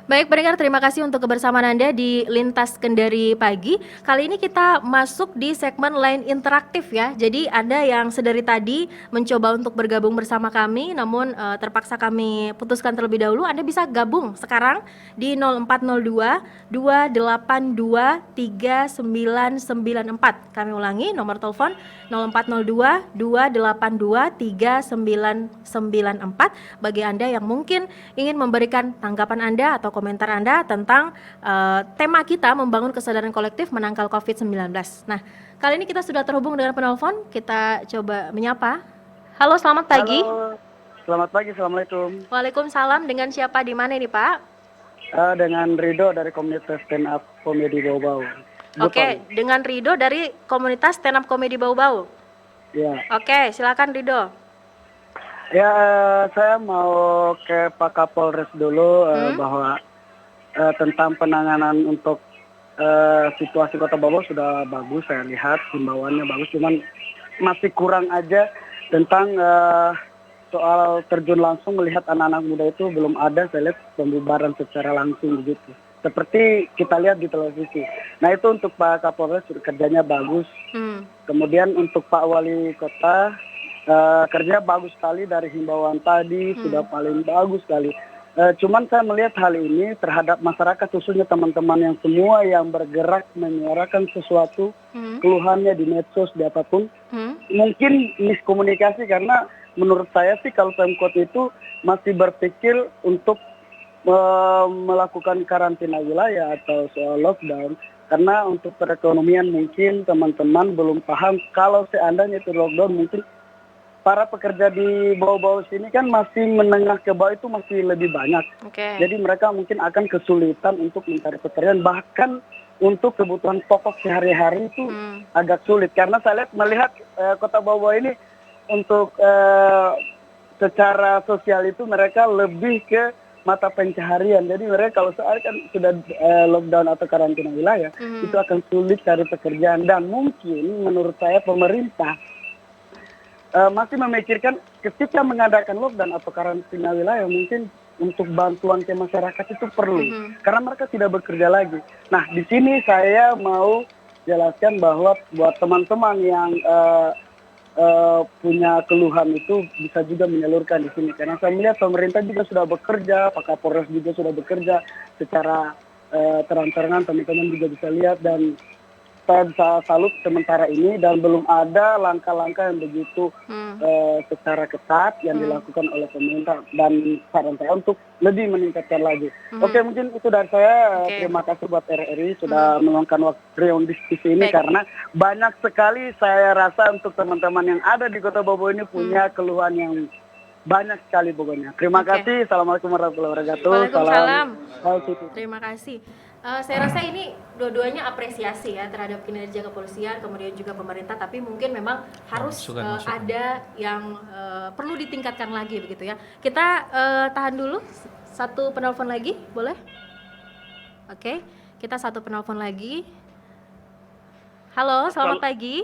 Baik pendengar, terima kasih untuk kebersamaan Anda di Lintas Kendari Pagi. Kali ini kita masuk di segmen line interaktif ya. Jadi Anda yang sedari tadi mencoba untuk bergabung bersama kami, namun terpaksa kami putuskan terlebih dahulu. Anda bisa gabung sekarang di 0402 282 3994. Kami ulangi nomor telepon 0402 282 3994 bagi Anda yang mungkin ingin memberikan tanggapan Anda atau komentar Anda tentang tema kita membangun kesadaran kolektif menangkal COVID-19. Nah, kali ini kita sudah terhubung dengan penelpon. Kita coba menyapa. Halo, selamat pagi. Halo, selamat pagi, Assalamualaikum. Waalaikumsalam, dengan siapa di mana ini Pak? Dengan Rido dari komunitas stand up komedi Bau-Bau. Oke, dengan Rido dari komunitas stand up komedi Bau-Bau. Ya. Oke, silakan Rido. Ya, saya mau ke Pak Kapolres dulu bahwa tentang penanganan untuk situasi Kota Bau-Bau sudah bagus, saya lihat himbauannya bagus, cuman masih kurang aja tentang soal terjun langsung melihat anak-anak muda itu belum ada, saya lihat pembubaran secara langsung begitu. Seperti kita lihat di televisi. Nah itu untuk Pak Kapolres kerjanya bagus. Kemudian untuk Pak Wali Kota kerja bagus sekali dari himbauan tadi, sudah paling bagus sekali. Cuman saya melihat hal ini terhadap masyarakat, khususnya teman-teman yang semua yang bergerak menyuarakan sesuatu, keluhannya di medsos, di apapun, mungkin miskomunikasi karena menurut saya sih kalau Pemkot itu masih berpikir untuk melakukan karantina wilayah atau soal lockdown. Karena untuk perekonomian mungkin teman-teman belum paham kalau seandainya itu lockdown mungkin para pekerja di bawah-bawah sini kan masih menengah ke bawah itu masih lebih banyak. Jadi mereka mungkin akan kesulitan untuk mencari pekerjaan, bahkan untuk kebutuhan pokok sehari-hari itu agak sulit. Karena saya melihat Kota Bau-Bau ini untuk secara sosial itu mereka lebih ke mata pencaharian. Jadi mereka kalau soal kan sudah lockdown atau karantina wilayah, itu akan sulit cari pekerjaan. Dan mungkin menurut saya pemerintah masih memikirkan ketika mengadakan lockdown atau karantina wilayah mungkin untuk bantuan ke masyarakat itu perlu karena mereka tidak bekerja lagi. Nah di sini saya mau jelaskan bahwa buat teman-teman yang punya keluhan itu bisa juga menyalurkan di sini karena saya melihat pemerintah juga sudah bekerja, Pak Kapolres juga sudah bekerja secara terang-terangan, teman-teman juga bisa lihat dan saya bisa salut sementara ini dan belum ada langkah-langkah yang begitu secara ketat yang dilakukan oleh pemerintah dan saran saya untuk lebih meningkatkan lagi. Oke, mungkin itu dari saya. Terima kasih buat RRI sudah meluangkan waktu untuk diskusi ini karena banyak sekali saya rasa untuk teman-teman yang ada di Kota Bau-Bau ini punya keluhan yang banyak sekali pokoknya. Terima kasih. Assalamualaikum warahmatullahi wabarakatuh. Waalaikumsalam. Terima kasih. Saya rasa ini dua-duanya apresiasi ya terhadap kinerja kepolisian, kemudian juga pemerintah, tapi mungkin memang harus ada yang perlu ditingkatkan lagi begitu ya. Kita tahan dulu satu penelpon lagi, boleh? Oke, kita satu penelpon lagi. Halo, selamat pagi.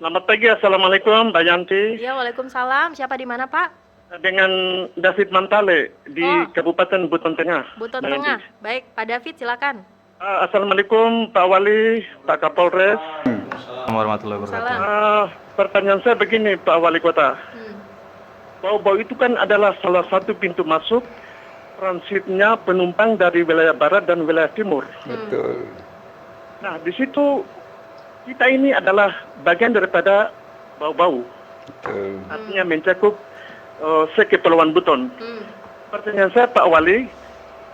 Selamat pagi, Assalamualaikum Mbak Yanti. Ya, waalaikumsalam. Siapa di mana Pak? Dengan David Mantale di Kabupaten Buton Tengah. Buton Tengah. Baik, Pak David silakan. Assalamualaikum Pak Wali, Pak Kapolres. Assalamualaikum warahmatullahi wabarakatuh. Pertanyaan saya begini Pak Wali Kota. Bau-Bau itu kan adalah salah satu pintu masuk transitnya penumpang dari wilayah barat dan wilayah timur. Betul. Nah, di situ kita ini adalah bagian daripada Bau-Bau. Betul. Artinya mencakup Sekepulauan Buton. Pertanyaan saya Pak Wali,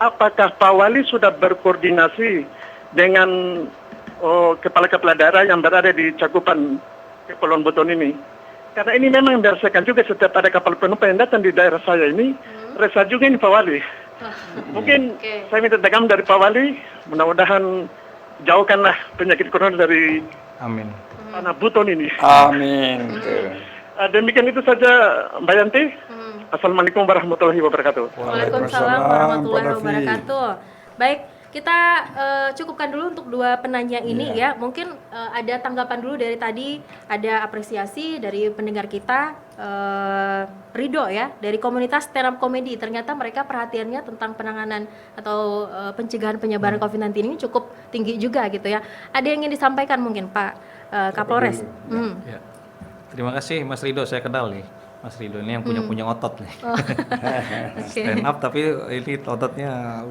apakah Pak Wali sudah berkoordinasi dengan kepala-kepala daerah yang berada di cakupan Kepulauan Buton ini? Karena ini memang dirasakan juga setiap ada kapal penumpang yang datang di daerah saya ini, resah juga ini Pak Wali. Mungkin saya minta tanggapan dari Pak Wali, mudah-mudahan jauhkanlah penyakit corona dari tanah Buton ini. Amin. Demikian itu saja Mbak Yanti. Assalamualaikum warahmatullahi wabarakatuh. Waalaikumsalam warahmatullahi wabarakatuh. Baik, kita cukupkan dulu untuk dua penanya ini ya. Mungkin ada tanggapan dulu dari tadi, ada apresiasi dari pendengar kita, Rido ya, dari komunitas stand up comedy. Ternyata mereka perhatiannya tentang penanganan atau pencegahan penyebaran COVID-19 ini cukup tinggi juga gitu ya. Ada yang ingin disampaikan mungkin Pak Kapolres? Ya. Terima kasih Mas Rido, saya kenal nih. Mas Rido ini yang punya otot nih. Stand up tapi ini ototnya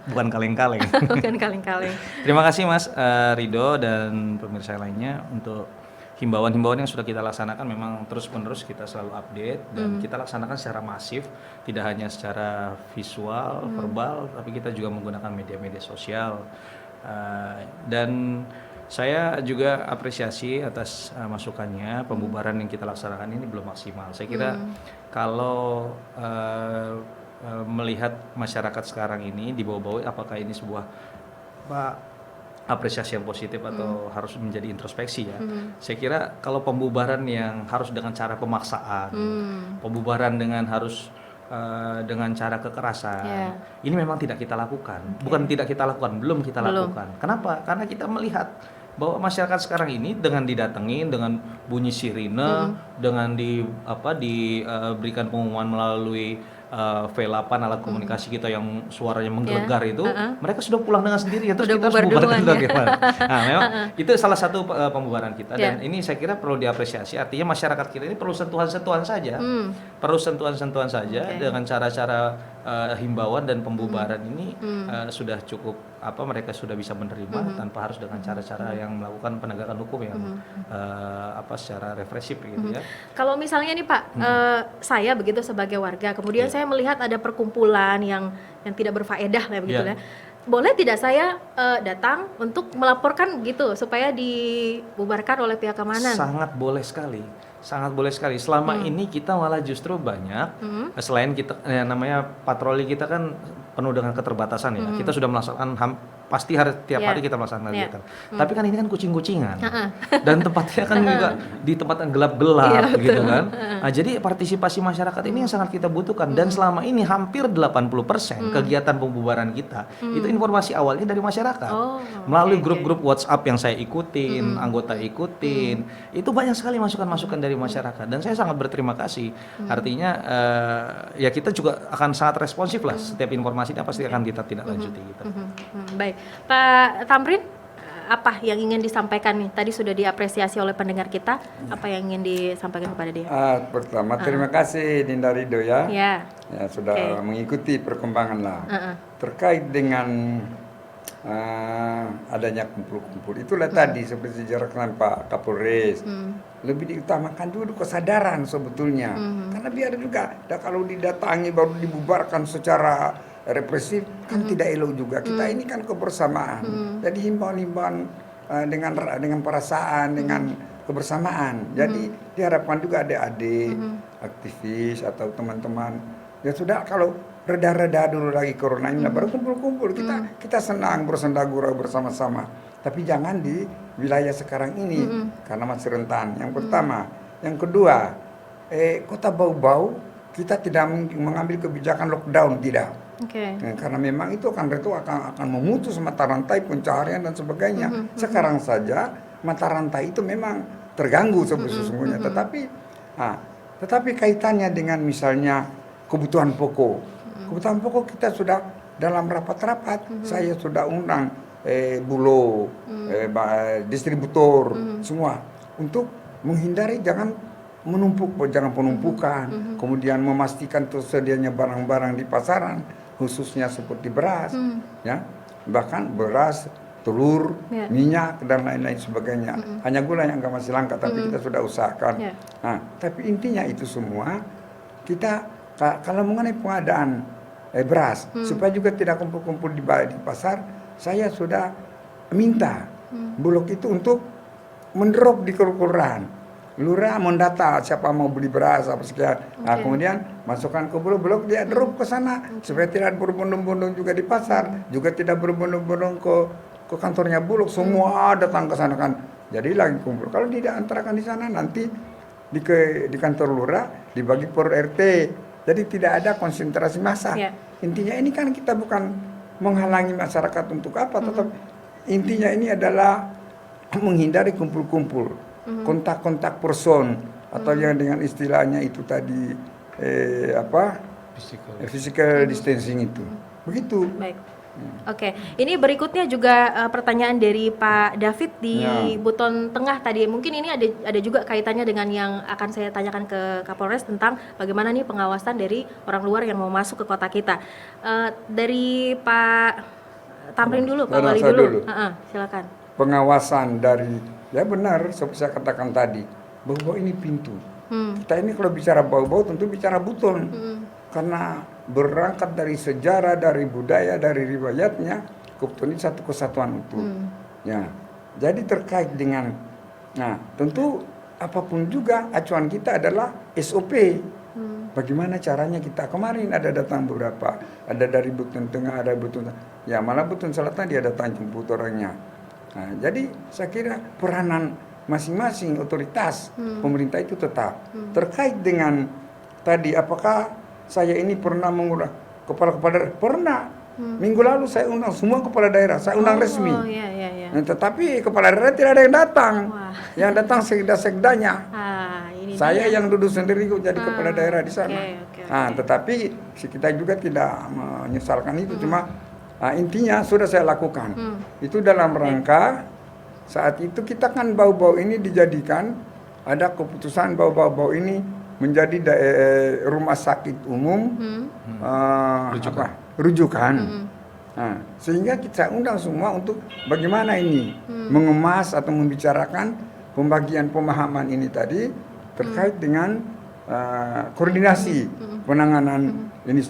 bukan kaleng-kaleng. Bukan kaleng-kaleng. Terima kasih Mas Rido dan pemirsa lainnya untuk himbauan-himbauan yang sudah kita laksanakan. Memang terus-menerus kita selalu update dan kita laksanakan secara masif, tidak hanya secara visual, verbal, tapi kita juga menggunakan media-media sosial. Dan saya juga apresiasi atas masukannya. Pembubaran yang kita laksanakan ini belum maksimal. Saya kira kalau melihat masyarakat sekarang ini di bawah-bawah, apakah ini sebuah apresiasi yang positif atau harus menjadi introspeksi ya. Saya kira kalau pembubaran yang harus dengan cara pemaksaan, pembubaran dengan harus dengan cara kekerasan, ini memang tidak kita lakukan. Bukan tidak kita lakukan, belum kita lakukan. Kenapa? Karena kita melihat bahwa masyarakat sekarang ini dengan didatengin, dengan bunyi sirine, dengan diberikan pengumuman melalui V8 alat komunikasi kita yang suaranya menggelegar itu, mereka sudah pulang dengan sendiri ya, terus kita harus bubarkan bagaimana? Nah, memang itu salah satu pembubaran kita dan ini saya kira perlu diapresiasi. Artinya masyarakat kita ini perlu sentuhan-sentuhan saja, perlu sentuhan-sentuhan saja dengan cara-cara himbauan dan pembubaran ini sudah cukup mereka sudah bisa menerima tanpa harus dengan cara-cara yang melakukan penegakan hukum yang secara represif gitu ya. Kalau misalnya nih Pak, saya begitu sebagai warga, kemudian saya melihat ada perkumpulan yang tidak berfaedah lah begitu ya. Boleh tidak saya datang untuk melaporkan gitu supaya dibubarkan oleh pihak keamanan? Sangat boleh sekali. Sangat boleh sekali. Selama ini kita malah justru banyak selain kita namanya patroli kita kan penuh dengan keterbatasan ya. Kita sudah melaksanakan pasti tiap hari kita melaksanakan kegiatan. Tapi kan ini kan kucing-kucingan. Dan tempatnya kan juga di tempat yang gelap-gelap gitu kan. Nah, jadi partisipasi masyarakat ini yang sangat kita butuhkan dan selama ini hampir 80% kegiatan pembubaran kita itu informasi awalnya dari masyarakat. Melalui grup-grup WhatsApp yang saya ikutin, anggota ikutin, itu banyak sekali masukan-masukan dari masyarakat dan saya sangat berterima kasih. Artinya ya kita juga akan sangat responsif lah, setiap informasinya pasti akan kita tindak lanjuti gitu. Baik, Pak Tamrin, apa yang ingin disampaikan nih? Tadi sudah diapresiasi oleh pendengar kita, apa yang ingin disampaikan kepada dia? Pertama terima kasih Dinda Rido ya sudah mengikuti perkembangan lah terkait dengan adanya kumpul-kumpul. Itulah tadi seperti dijelaskan Pak Kapolres, lebih diutamakan dulu kesadaran sebetulnya, karena biar juga kalau didatangi baru dibubarkan secara represif kan tidak elok juga. Kita ini kan kebersamaan, jadi himbauan-himbauan dengan perasaan, dengan kebersamaan. Jadi diharapkan juga adik-adik, aktivis atau teman-teman ya sudah kalau reda-reda dulu lagi corona ini baru kumpul-kumpul. Kita senang bersenda-gurau bersama-sama. Tapi jangan di wilayah sekarang ini karena masih rentan. Yang pertama, yang kedua, kota bau-bau kita tidak mengambil kebijakan lockdown tidak. Karena memang itu akan memutus mata rantai pencaharian dan sebagainya. Sekarang saja mata rantai itu memang terganggu sesungguhnya. Tetapi kaitannya dengan misalnya kebutuhan pokok. Kebutuhan pokok kita sudah dalam rapat-rapat, saya sudah undang Bulog, distributor, semua untuk menghindari jangan penumpukan, kemudian memastikan tersedianya barang-barang di pasaran, khususnya seperti beras, ya, bahkan beras, telur, minyak dan lain-lain sebagainya. Hanya gula yang masih langka, tapi kita sudah usahakan. Nah, tapi intinya itu semua kita kalau mengenai pengadaan beras supaya juga tidak kumpul-kumpul di pasar, saya sudah minta Bulog itu untuk mendrop di kelurahan. Lurah mendata siapa mau beli beras apa sekian. Nah, kemudian masukkan ke Bulog, dia drop ke sana supaya tidak berbondong-bondong juga di pasar, juga tidak berbondong-bondong ke kantornya Bulog. Semua datang ke sana kan. Jadi lagi kumpul. Kalau tidak antarakan di sana nanti di kantor lurah dibagi per RT. Jadi tidak ada konsentrasi massa. Intinya ini kan kita bukan menghalangi masyarakat untuk apa? Tetap intinya ini adalah menghindari kumpul-kumpul, kontak-kontak person atau yang dengan istilahnya itu tadi physical distancing itu. Begitu. Baik. Oke, ini berikutnya juga pertanyaan dari Pak David di Buton Tengah tadi. Mungkin ini ada juga kaitannya dengan yang akan saya tanyakan ke Kapolres tentang bagaimana nih pengawasan dari orang luar yang mau masuk ke kota kita. Dari Pak Tamrin dulu, Pak Wali dulu. Silakan. Pengawasan dari, ya benar seperti saya katakan tadi, bau-bau ini pintu. Kita ini kalau bicara bau-bau tentu bicara Buton. Karena berangkat dari sejarah, dari budaya, dari riwayatnya, Buton ini satu kesatuan utuh. Ya, jadi terkait dengan, nah tentu apapun juga acuan kita adalah SOP. Bagaimana caranya kita, kemarin ada datang beberapa, ada dari Buton Tengah, ada Buton, ya malah Buton Selatan dia datang jemput orangnya. Nah, jadi saya kira peranan masing-masing otoritas pemerintah itu tetap terkait dengan tadi apakah saya ini pernah mengundang kepala daerah, pernah. Minggu lalu saya undang semua kepala daerah, saya undang resmi. Iya. Nah, tetapi kepala daerah tidak ada yang datang. Yang datang sekda-sekdanya. Saya yang duduk sendiri jadi kepala daerah di sana. Nah, tetapi kita juga tidak menyesalkan itu, cuma intinya sudah saya lakukan. Itu dalam rangka saat itu kita kan bau-bau ini dijadikan, ada keputusan bau-bau ini menjadi rumah sakit umum rujukan. Nah, sehingga kita undang semua untuk bagaimana ini mengemas atau membicarakan pembagian pemahaman ini tadi terkait dengan koordinasi penanganan ini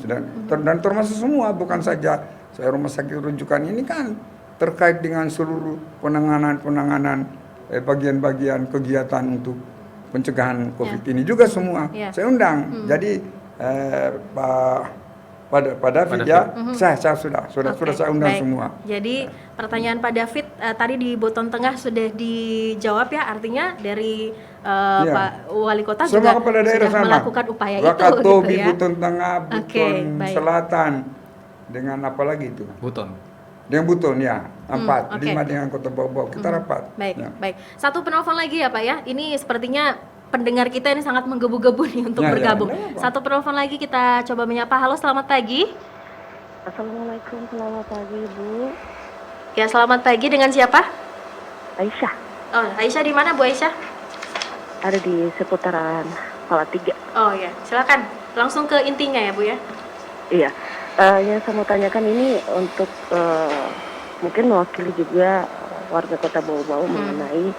dan termasuk semua, bukan saja saya rumah sakit rujukan ini kan terkait dengan seluruh penanganan bagian-bagian kegiatan untuk pencegahan COVID ini juga semua saya undang. Jadi Pak David ya, saya sudah saya undang semua. Jadi pertanyaan Pak David tadi di Buton Tengah sudah dijawab ya, artinya dari Pak Wali Kota semua juga sudah melakukan upaya Wakatobi, itu gitu ya. Buton Tengah, Buton Selatan, dengan apa lagi itu? Buton. Dengan Buton ya, 4, 5 dengan Kota Bau-Bau, kita rapat. Baik. Satu penelpon lagi ya Pak ya, ini sepertinya pendengar kita ini sangat menggebu-gebu nih untuk bergabung. Satu penelpon lagi kita coba menyapa. Halo, selamat pagi. Assalamualaikum, selamat pagi Bu. Ya, selamat pagi, dengan siapa? Aisyah. Oh, Aisyah di mana Bu Aisyah? Ada di seputaran Salatiga. Oh ya, silakan. Langsung ke intinya ya Bu ya. Iya. Yang saya mau tanyakan ini untuk mungkin mewakili juga warga Kota Bau-Bau mengenai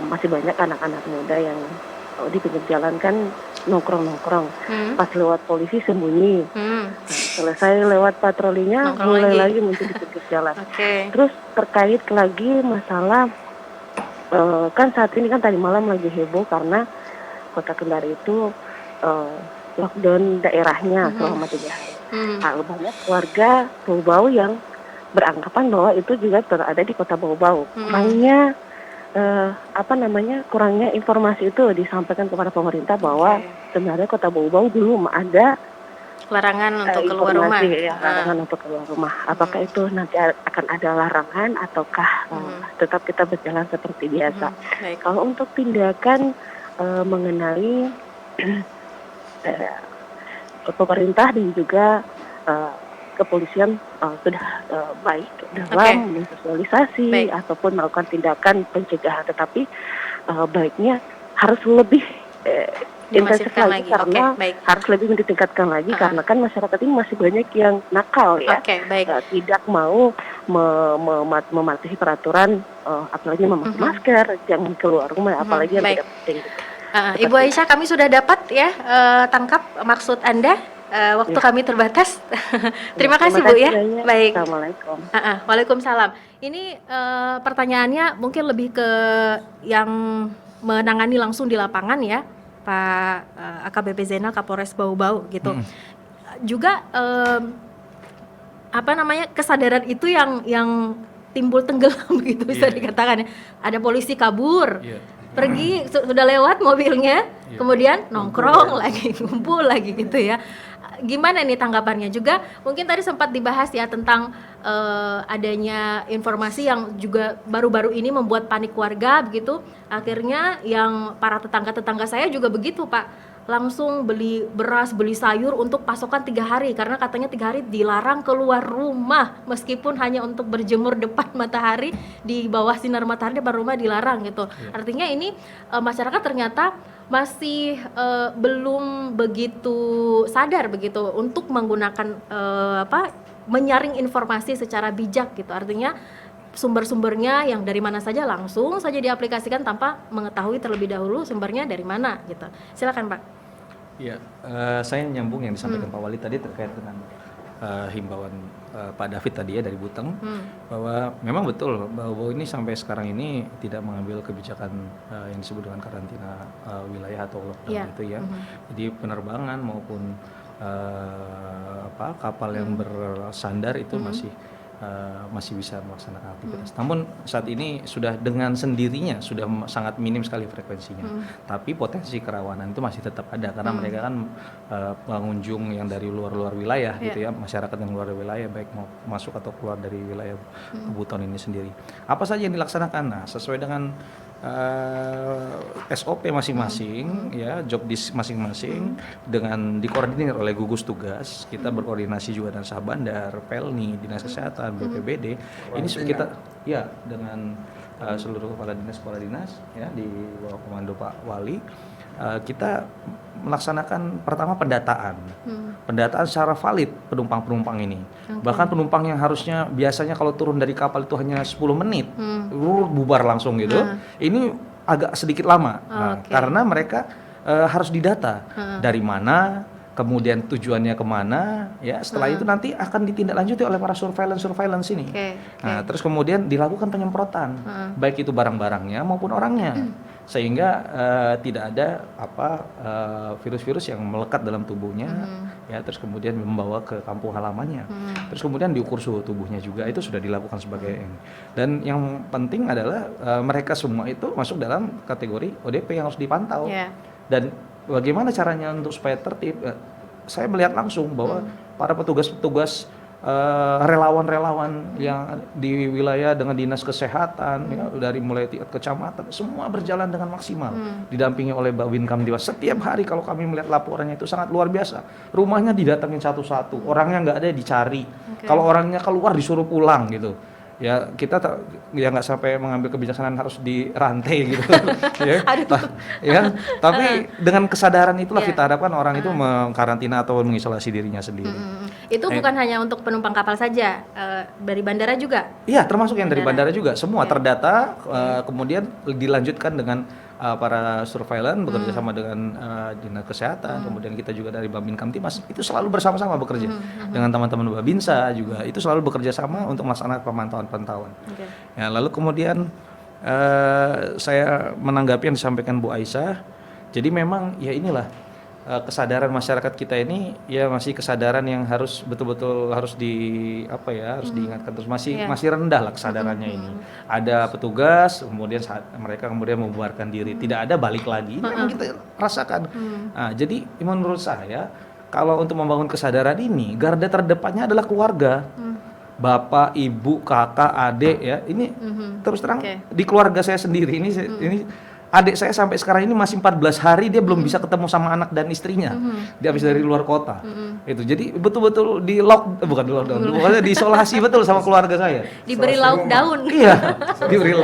masih banyak anak-anak muda yang di pinggir jalan kan nongkrong-nongkrong. Pas lewat polisi sembunyi. Selesai lewat patrolinya mulai lagi muncul di pinggir jalan. Terus terkait lagi masalah kan saat ini kan tadi malam lagi heboh karena Kota Kendari itu lockdown daerahnya selama 3 hari. Banyak warga Bau-Bau yang beranggapan bahwa itu juga berada di Kota Bau-Bau. Kurangnya informasi itu disampaikan kepada pemerintah bahwa sebenarnya Kota Bau-Bau belum ada larangan untuk keluar rumah. Larangan untuk keluar rumah. Apakah itu nanti akan ada larangan ataukah tetap kita berjalan seperti biasa? Kalau untuk tindakan mengenai pemerintah dan juga kepolisian sudah baik dalam mensosialisasi ataupun melakukan tindakan pencegahan, tetapi baiknya harus lebih intensif lagi karena harus lebih ditingkatkan lagi karena kan masyarakat ini masih banyak yang nakal ya, tidak mau mematuhi peraturan, apalagi memakai masker, jangan keluar rumah, apalagi yang tidak penting. Ibu Aisyah, kami sudah dapat ya tangkap maksud Anda. Waktu kami terbatas. Terima kasih Bu ya. Baik. Assalamualaikum. Waalaikumsalam. Ini pertanyaannya mungkin lebih ke yang menangani langsung di lapangan ya, Pak AKBP Zainal Kapolres Bau-Bau gitu. Juga kesadaran itu yang timbul tenggelam gitu bisa dikatakan ya. Ada polisi kabur. Pergi sudah lewat mobilnya, kemudian nongkrong lagi, ngumpul lagi gitu ya. gimana nih tanggapannya? Juga mungkin tadi sempat dibahas ya tentang adanya informasi yang juga baru-baru ini membuat panik warga begitu. Akhirnya yang para tetangga-tetangga saya juga begitu, Pak, langsung beli beras, beli sayur untuk pasokan 3 hari karena katanya 3 hari dilarang keluar rumah meskipun hanya untuk berjemur depan matahari, di bawah sinar matahari depan rumah dilarang gitu. Artinya ini masyarakat ternyata masih belum begitu sadar begitu untuk menggunakan menyaring informasi secara bijak gitu. Artinya sumber-sumbernya yang dari mana saja langsung saja diaplikasikan tanpa mengetahui terlebih dahulu sumbernya dari mana gitu. Silakan, Pak. Ya, saya nyambung yang disampaikan Pak Wali tadi terkait dengan himbauan Pak David tadi ya dari Buteng, bahwa memang betul bahwa ini sampai sekarang ini tidak mengambil kebijakan yang disebut dengan karantina wilayah atau lockdown itu ya. Jadi penerbangan maupun kapal yang bersandar itu masih bisa melaksanakan aktivitas. Namun saat ini sudah dengan sendirinya sudah sangat minim sekali frekuensinya. Tapi potensi kerawanan itu masih tetap ada karena mereka kan pengunjung yang dari luar-luar wilayah gitu ya, masyarakat yang luar wilayah baik mau masuk atau keluar dari wilayah Buton ini sendiri. Apa saja yang dilaksanakan? Nah, sesuai dengan SOP masing-masing ya, job disk masing-masing dengan dikoordinir oleh gugus tugas. Kita berkoordinasi juga dengan Syahbandar, Pelni, Dinas Kesehatan, BPBD. Ini kita ya dengan seluruh kepala dinas ya di bawah komando Pak Wali. Kita melaksanakan pertama pendataan secara valid penumpang ini. Bahkan penumpang yang harusnya biasanya kalau turun dari kapal itu hanya 10 menit bubar langsung gitu, ini agak sedikit lama karena mereka harus didata dari mana, kemudian tujuannya kemana ya. Setelah itu nanti akan ditindaklanjuti oleh para surveillance ini. Nah, terus kemudian dilakukan penyemprotan baik itu barang-barangnya maupun orangnya, sehingga tidak ada virus-virus yang melekat dalam tubuhnya ya, terus kemudian membawa ke kampung halamannya. Terus kemudian diukur suhu tubuhnya juga, itu sudah dilakukan sebagai ini. Dan yang penting adalah mereka semua itu masuk dalam kategori ODP yang harus dipantau. Dan bagaimana caranya untuk supaya tertib? Saya melihat langsung bahwa para petugas-petugas relawan-relawan yang di wilayah dengan dinas kesehatan ya, dari mulai tingkat kecamatan semua berjalan dengan maksimal, didampingi oleh Babin Kamtibmas. Setiap hari kalau kami melihat laporannya itu sangat luar biasa. Rumahnya didatengin satu-satu, orangnya nggak ada dicari. Kalau orangnya keluar disuruh pulang gitu. Ya kita ya nggak sampai mengambil kebijaksanaan harus dirantai gitu ya, tapi dengan kesadaran itulah kita harapkan orang itu mengkarantina atau mengisolasi dirinya sendiri. Itu bukan hanya untuk penumpang kapal saja, dari bandara juga? Iya, termasuk yang dari bandara juga, semua terdata, kemudian dilanjutkan dengan para surveillance bekerja sama dengan dinas kesehatan, kemudian kita juga dari Babin Kamtibmas itu selalu bersama-sama bekerja dengan teman-teman Babinsa juga, itu selalu bekerja sama untuk melaksanakan pemantauan. Ya, lalu kemudian saya menanggapi yang disampaikan Bu Aisyah. Jadi memang ya inilah kesadaran masyarakat kita ini ya masih kesadaran yang harus betul-betul harus harus diingatkan terus, masih rendah lah kesadarannya ini. Ada petugas kemudian saat mereka kemudian membubarkan diri, tidak ada balik lagi, memang kita rasakan. Nah, jadi menurut saya kalau untuk membangun kesadaran ini garda terdepannya adalah keluarga. Bapak, ibu, kakak, adik ya. Ini terus terang di keluarga saya sendiri ini adik saya sampai sekarang ini masih 14 hari dia belum bisa ketemu sama anak dan istrinya. Dia habis dari luar kota. Itu. Jadi betul-betul bukan di lockdown, pokoknya diisolasi betul sama keluarga saya. Diberi lockdown. Iya, diberi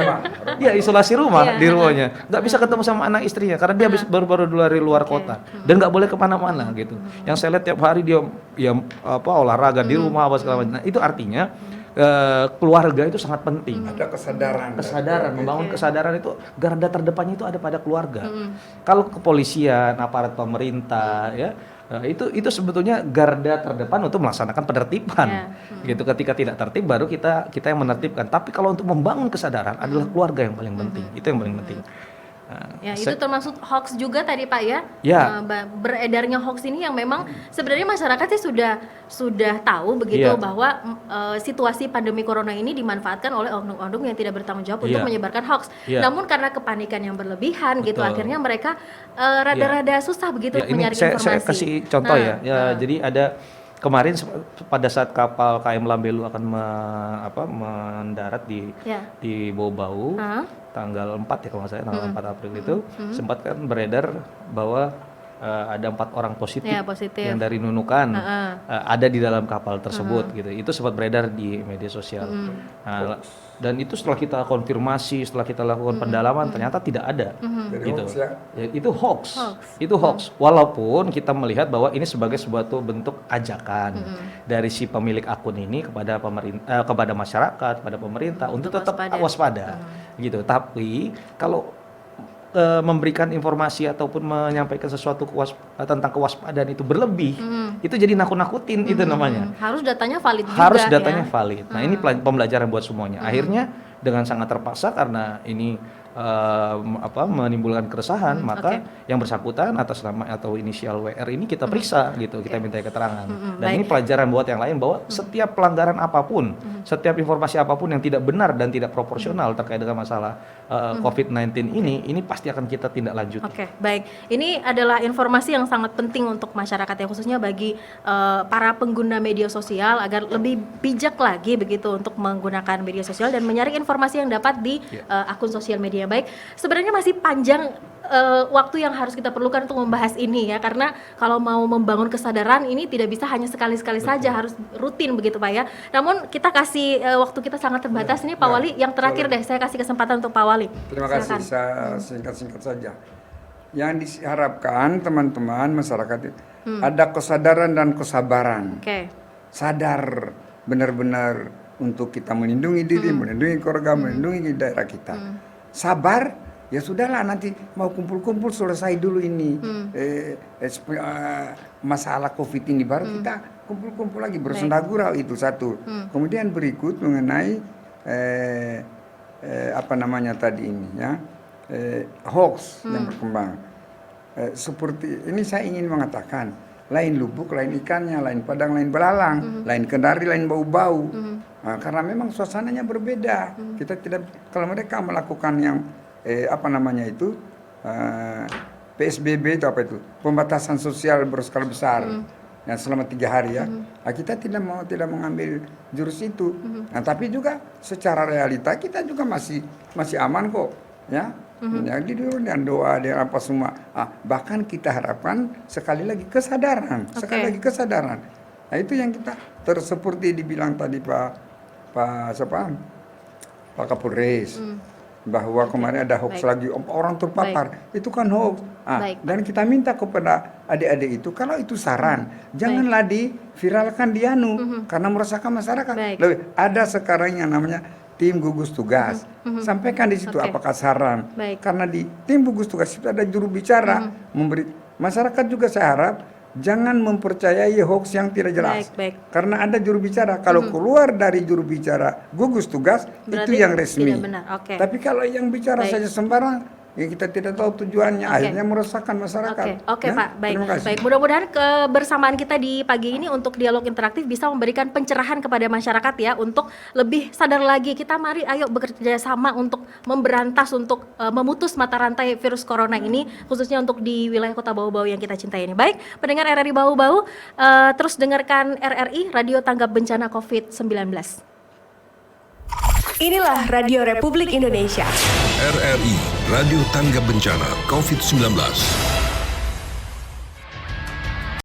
Iya, isolasi rumah di rumahnya. Nggak bisa ketemu sama anak istrinya karena dia habis baru-baru dari luar kota dan nggak boleh kemana-mana gitu. Yang saya lihat tiap hari dia olahraga di rumah apa segala macam. Nah, itu artinya keluarga itu sangat penting. Ada kesadaran, membangun kesadaran itu garda terdepannya itu ada pada keluarga. Kalau kepolisian, aparat pemerintah, ya itu sebetulnya garda terdepan untuk melaksanakan penertiban. Gitu, ketika tidak tertib baru kita yang menertibkan. Tapi kalau untuk membangun kesadaran adalah keluarga yang paling penting. Itu yang paling penting. Ya, itu termasuk hoax juga tadi Pak ya? Ya. Beredarnya hoax ini yang memang sebenarnya masyarakatnya sudah tahu begitu bahwa situasi pandemi corona ini dimanfaatkan oleh oknum-oknum yang tidak bertanggung jawab untuk menyebarkan hoax. Namun karena kepanikan yang berlebihan gitu, akhirnya mereka rada-rada susah begitu menyaring informasi. Saya kasih contoh jadi ada kemarin pada saat kapal KM Lambelu akan mendarat di Bau-Bau tanggal 4 ya kalau nggak salah, tanggal 4 April itu sempat kan beredar bahwa ada 4 orang positif yang dari Nunukan ada di dalam kapal tersebut gitu. Itu sempat beredar di media sosial. Dan itu setelah kita konfirmasi, setelah kita lakukan pendalaman ternyata tidak ada gitu. Hoax, ya? Itu hoax. Itu hoax. Walaupun kita melihat bahwa ini sebagai suatu bentuk ajakan dari si pemilik akun ini kepada kepada masyarakat, kepada pemerintah untuk tetap waspada. Gitu. Tapi kalau memberikan informasi ataupun menyampaikan sesuatu tentang kewaspadaan itu berlebih, itu jadi nakut-nakutin itu namanya. Harus datanya valid juga. Harus datanya valid. Nah, ini pembelajaran buat semuanya. Akhirnya dengan sangat terpaksa karena ini menimbulkan keresahan, maka yang bersangkutan atas nama atau inisial WR ini kita periksa gitu, kita minta keterangan. Dan ini pelajaran buat yang lain bahwa setiap pelanggaran apapun, setiap informasi apapun yang tidak benar dan tidak proporsional terkait dengan masalah COVID-19 ini pasti akan kita tindak lanjut. Oke, baik. Ini adalah informasi yang sangat penting untuk masyarakat ya, khususnya bagi para pengguna media sosial agar lebih bijak lagi begitu untuk menggunakan media sosial dan menyaring informasi yang dapat di akun sosial media. Baik, sebenarnya masih panjang waktu yang harus kita perlukan untuk membahas ini ya, karena kalau mau membangun kesadaran ini tidak bisa hanya sekali-sekali saja, harus rutin begitu Pak ya. Namun kita kasih waktu kita sangat terbatas ini Pak Wali, yang terakhir deh saya kasih kesempatan untuk Pak Wali. Terima kasih, saya singkat-singkat saja. Yang diharapkan teman-teman masyarakat itu ada kesadaran dan kesabaran. Sadar benar-benar untuk kita melindungi diri, melindungi keluarga, melindungi daerah kita. Sabar, ya sudahlah nanti mau kumpul-kumpul selesai dulu ini masalah COVID ini, baru kita kumpul-kumpul lagi bersenda gurau, itu satu. Kemudian berikut mengenai apa namanya tadi ini ya, hoax yang berkembang. Seperti ini saya ingin mengatakan, lain lubuk, lain ikannya, lain padang, lain belalang, lain kendari, lain bau-bau. Karena memang suasananya berbeda. Kita tidak, kalau mereka melakukan yang apa namanya itu PSBB itu apa itu, pembatasan sosial berskala besar, yang selama 3 hari ya, kita tidak mengambil jurus itu. Nah, tapi juga secara realita kita juga masih aman kok, ya. Jadi dulu dengan doa dan apa semua. Bahkan kita harapkan sekali lagi kesadaran, Nah, itu yang kita seperti dibilang tadi Pak Kapolres, bahwa kemarin ada hoax lagi, orang terpapar, itu kan hoax. Dan kita minta kepada adik-adik itu, kalau itu saran, janganlah diviralkan di karena meresahkan masyarakat. Ada sekarang yang namanya tim gugus tugas, sampaikan di situ apakah saran. Karena di tim gugus tugas itu ada juru bicara, memberi masyarakat juga saya harap jangan mempercayai hoax yang tidak jelas. Karena ada juru bicara, kalau keluar dari juru bicara gugus tugas berarti itu yang resmi. Tapi kalau yang bicara saja sembarang, ya kita tidak tahu tujuannya, akhirnya meresahkan masyarakat. Oke, Pak, baik. Mudah-mudahan kebersamaan kita di pagi ini untuk dialog interaktif bisa memberikan pencerahan kepada masyarakat ya, untuk lebih sadar lagi. Kita mari ayo bekerja sama untuk memberantas, untuk memutus mata rantai virus corona ini, khususnya untuk di wilayah Kota Bau-Bau yang kita cintai ini. Baik, pendengar RRI Bau-Bau, terus dengarkan RRI Radio Tanggap Bencana COVID-19. Inilah Radio Republik Indonesia. RRI, Radio Tanggap Bencana COVID-19.